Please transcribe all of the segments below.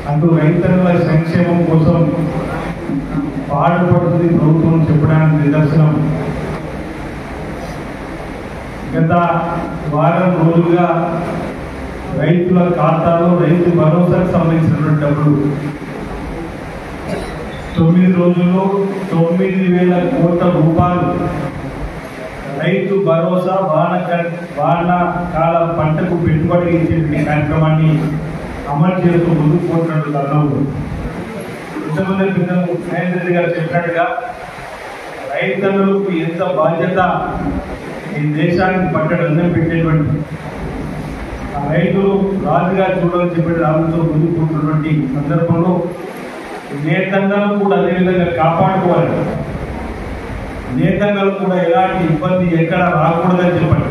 అటు రైతుల సంక్షేమం కోసం పాటుపడుతుంది ప్రభుత్వం చెప్పడానికి నిదర్శనం. గత వారం రోజులుగా రైతుల ఖాతాలో రైతు భరోసాకు సంబంధించినటువంటి డబ్బులు 9 రోజుల్లో 9,000 కోట్ల రూపాయలు రైతు భరోసా వానాకాల పంటకు పెట్టుబడి ఇచ్చే కార్యక్రమాన్ని అమలు చేస్తూ ముందుకు పోతున్నట్టు తరుణంలో ఇంతమంది పిల్లలు నరేంద్ర గారు చెప్పినట్టుగా రైతన్నులకు ఎంత బాధ్యత ఈ దేశానికి పట్టడం అన్నం పెట్టేటువంటి ఆ రైతులు రాజుగా చూడాలని చెప్పి రాజుతో ముందుకు పోతున్నటువంటి సందర్భంలో నేతన్నలు కూడా అదేవిధంగా కాపాడుకోవాలి. నేతన్నలు కూడా ఎలాంటి ఇబ్బంది ఎక్కడ రాకూడదని చెప్పండి.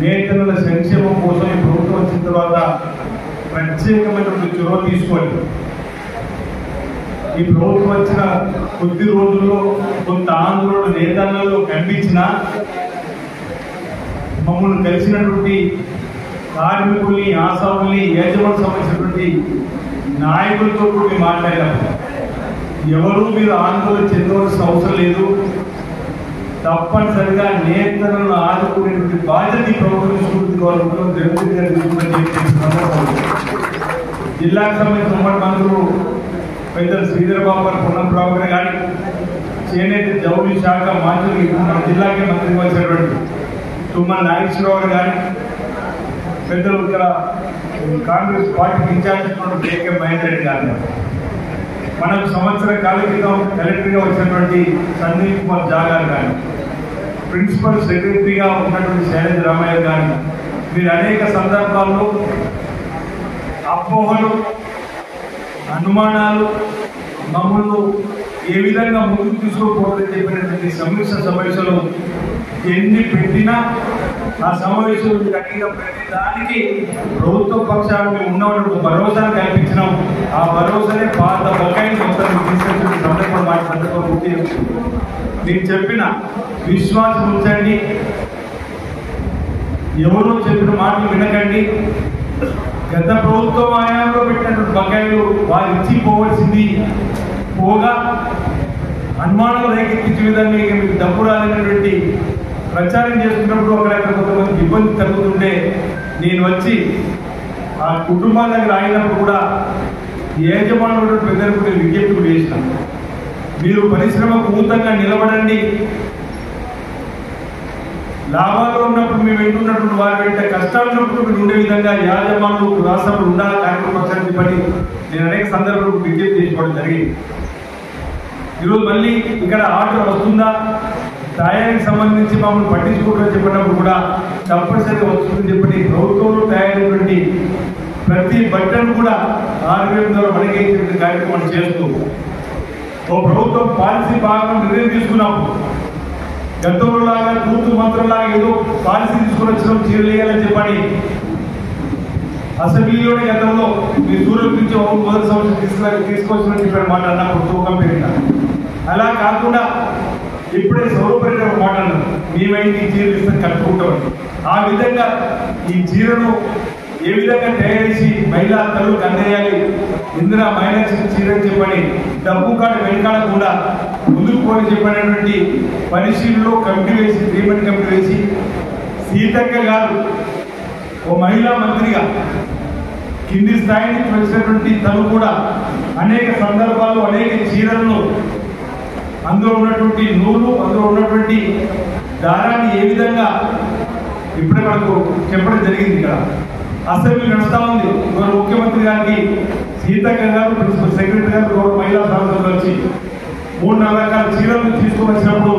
నేతన్నల సంక్షేమం కోసం ఈ ప్రభుత్వం వచ్చిన తర్వాత ప్రత్యేకమైనటువంటి చొరవ తీసుకోవాలి. ఈ ప్రభుత్వం వచ్చిన కొద్ది రోజుల్లో కొంత ఆందోళన నేతన్నలు కనిపించినా మమ్మల్ని కలిసినటువంటి కార్మికుల్ని ఆశావుల్ని యాజమాన్యం సంబంధించినటువంటి నాయకులతో కూడా మేము మాట్లాడాము. ఎవరు మీరు ఆందోళన చెందవలసిన అవసరం లేదు, తప్పనిసరిగా నేతలను ఆదుకునేటువంటి బాధ్యత ప్రభుత్వం తీసుకుంటుంది. జిల్లాకు సంబంధించిన ఉమ్మడి మంత్రులు పెద్దలు శ్రీధర్ బాబు గారు, పున్నప్రావు గారు కానీ, చేనేత జౌళి శాఖ మంత్రులు మన జిల్లాకే మంత్రిగా వచ్చినటువంటి తుమ్మల నాగేశ్వరరావు గారు కానీ, పెద్దలు ఇక్కడ కాంగ్రెస్ పార్టీకి ఇన్ఛార్జ్ కేకే మహేందర్ రెడ్డి గారు, మనకు సంవత్సర కాల క్రితం కలెక్టర్గా వచ్చినటువంటి సందీప్ కుమార్ జాగారు కానీ, ప్రిన్సిపల్ సెక్రటరీగా ఉన్నటువంటి శైలజ రామయ్య కానీ, మీరు అనేక సందర్భాల్లో అపోహలు అనుమానాలు మమ్మల్ని ఏ విధంగా ముందుకు తీసుకోకూడదని చెప్పినటువంటి సమీక్ష సమావేశంలో ఎన్ని పెట్టినా ఆ సమావేశం అడిగిన ప్రతి దానికి ప్రభుత్వ పక్షాలు మేము ఉన్నటువంటి భరోసాను కల్పించినాం. ఆ భరోసానే పాత బకాయిని మొత్తం తీసుకొచ్చిన సందర్భం మాట సందర్భం పూర్తి నేను చెప్పిన విశ్వాసం ఉంచండి, ఎవరో చెప్పిన మాటలు వినకండి. గత ప్రభుత్వం ఆయాలో పెట్టినటువంటి బకాయిలు వారు ఇచ్చి పోవలసింది పోగా అనుమానాలు రేకెత్తించే విధంగా ఇక మీకు డబ్బు రాలేనటువంటి ప్రచారం చేస్తున్నప్పుడు అక్కడ కొంతమంది ఇబ్బంది కలుగుతుంటే నేను వచ్చి ఆ కుటుంబాల దగ్గర ఆగినప్పుడు కూడా యజమానుడు పెద్దలకు నేను విజ్ఞప్తి చేసినాను. మీరు పరిశ్రమకు ఊతంగా నిలబడండి, లాభాలు ఉన్నప్పుడు మేము వింటున్నటువంటి వారి వెంట కష్టాలు ఉన్నప్పుడు మీరు ఉండే విధంగా యాజమానులు రాష్ట్రంలో ఉండాలి కార్యక్రమ పక్షాన్ని పని నేను అనేక సందర్భాలకు విజ్ఞప్తి చేసుకోవడం జరిగింది. ఈరోజు మళ్ళీ ఇక్కడ ఆర్డర్ వస్తుందా, తయారీకి సంబంధించి మమ్మల్ని పట్టించుకుంటారని చెప్పినప్పుడు కూడా తప్పనిసరిగా వస్తుందని చెప్పి ప్రభుత్వంలో తయారైనటువంటి ప్రతి బట్టను కూడా ఆర్బీఐ ద్వారా మనకేటువంటి కార్యక్రమం చేస్తూ ఓ ప్రభుత్వం పాలసీ భాగంగా నిర్ణయం తీసుకున్నాము. గతంలో లాగా తూతు మంత్రంలాగా ఏదో పాలసీ తీసుకుని వచ్చినాం చీరలేయాలని చెప్పని అసెంబ్లీలోనే గతంలో మీ దూరం నుంచి మొదటి సంవత్సరం తీసుకొచ్చినట్టు చెప్పిన మాట అన్నప్పుడు తూకం పెరిగిన అలా కాకుండా ఇప్పుడే సౌరపరిణ మాట అన్నారు, మేమైతే ఈ చీరలు ఇస్తే కట్టుకుంటామని. ఆ విధంగా ఈ చీరను ఏ విధంగా తయారేసి మహిళా తల్లులకు అందేయాలి, ఇందిరా మహిళా చీరని చెప్పని డబ్బు కాడు వెనకాడకుండా ముందుకు పోని చెప్పినటువంటి పరిశీలనలో కమిటీ వేసి 3 మంది కమిటీ వేసి సీతక్క గారు ఓ మహిళా మంత్రిగా కింది స్థాయి నుంచి వచ్చినటువంటి తను కూడా అనేక సందర్భాల్లో అనేక చీరలను అందులో ఉన్నటువంటి నూలు అందులో ఉన్నటువంటి దారాన్ని ఏ విధంగా ఇప్పుడే మనకు చెప్పడం జరిగింది. ఇక్కడ అసెంబ్లీ నడుస్తూ ఉంది. ఇవాళ ముఖ్యమంత్రి గారికి సీతక్క గారు, ప్రిన్సిపల్ సెక్రటరీ గారు, మహిళా సంస్థలు వచ్చి 3-4 రకాల చీరలు తీసుకుని వచ్చినప్పుడు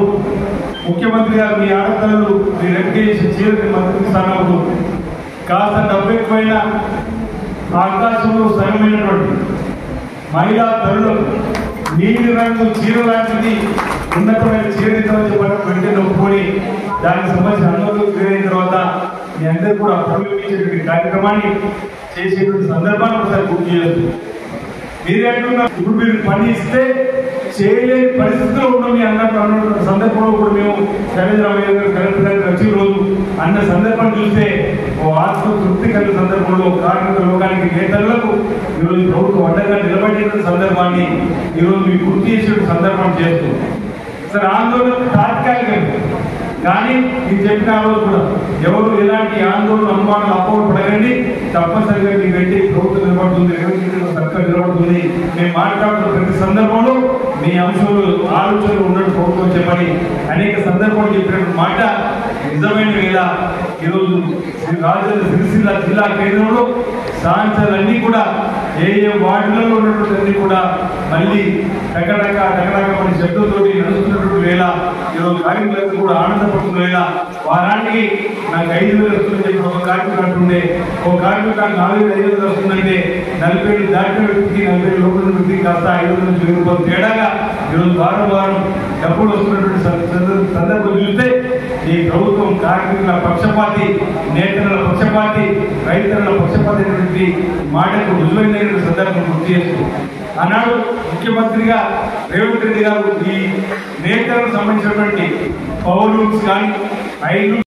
ముఖ్యమంత్రి గారు మీ ఆడపిల్లలు మీరు ఎంకేసి చీరని మంత్రికి స్థానంలో కాస్త డబ్బు ఎక్కువైన ఆకాశంలో సగమైనటువంటి మహిళా తల్లులకు నీలి రంగు చీర లాంటిది ఉన్నతమైన చీర చెప్పడం వెంటనే ఒప్పుకొని దానికి సంబంధించిన అనుమతులు క్లియర్ తర్వాత మీ అందరూ కూడా అభివృద్ధి కార్యక్రమాన్ని చేసేటువంటి సందర్భాన్ని ఒకసారి గుర్తు చేస్తుంది. మీరేంటున్నారు ఇప్పుడు మీరు పని ఇస్తే చేయలేని పరిస్థితిలో ఉన్నాం మీ అన్నటువంటి సందర్భంలో కూడా మేము శైలజరామయ్య గారు కలెక్టర్ గారికి వచ్చే రోజు అన్న సందర్భాన్ని చూస్తే ఓ ఆత్మ తృప్తి కలిగిన సందర్భంలో కార్మిక లోకానికి నేతలకు నిలబడిన సందర్భాన్ని ఈరోజు మీకు గుర్తు చేసే సందర్భం చేస్తూ సార్ ఆందోళన తాత్కాలికం కానీ మీరు చెప్పిన రోజు కూడా ఎవరు ఎలాంటి ఆందోళన అనుమానాలు అపోహలు పడకండి తప్పనిసరిగా మీ వెంటే ప్రభుత్వం నిలబడుతుంది సర్కార్ నిలబడుతుంది మేము మాట్లాడుతున్న ప్రతి సందర్భంలో మీ అంశాలు ఆలోచనలు ఉన్నట్టు ప్రభుత్వం చెప్పని అనేక సందర్భాలు చెప్పినటువంటి మాట నిజమైన వేళ ఈరోజు రాజధాని సిరిసిల్ల జిల్లా కేంద్రంలో సాంచాలన్నీ కూడా ఏ వార్డులలో ఉన్నటువంటి కూడా మళ్ళీ టకటక శబ్దంతో నడుస్తున్నటువంటి వేళ ఈరోజు కార్మికులకు కూడా ఆనందపడుతున్న వేళ వారానికి నాకు 5,000 వస్తుందని చెప్పి ఒక కార్మికుడు అంటుండే ఒక కార్మికుడు నాకు 4,500 వస్తుందంటే 40 ఏళ్ళు దాటిన వ్యక్తికి 40 ఏళ్ళు లోపల వ్యక్తికి కాస్త 500 నుంచి 1,000 రూపాయలు తేడాగా ఈరోజు వారం డబ్బులు వస్తున్నటువంటి సందర్భం చూస్తే ఈ ప్రభుత్వం కార్మికుల పక్షపాతి నేతల పక్షపాతి రైతుల పక్షపాతి అనేటువంటి మాటకు రుజువైన సందర్భం గుర్తు చేస్తూ ఆనాడు ముఖ్యమంత్రిగా రేవంత్ రెడ్డి గారు ఈ నేతలకు సంబంధించినటువంటి పవర్ లూమ్స్ కానీ 5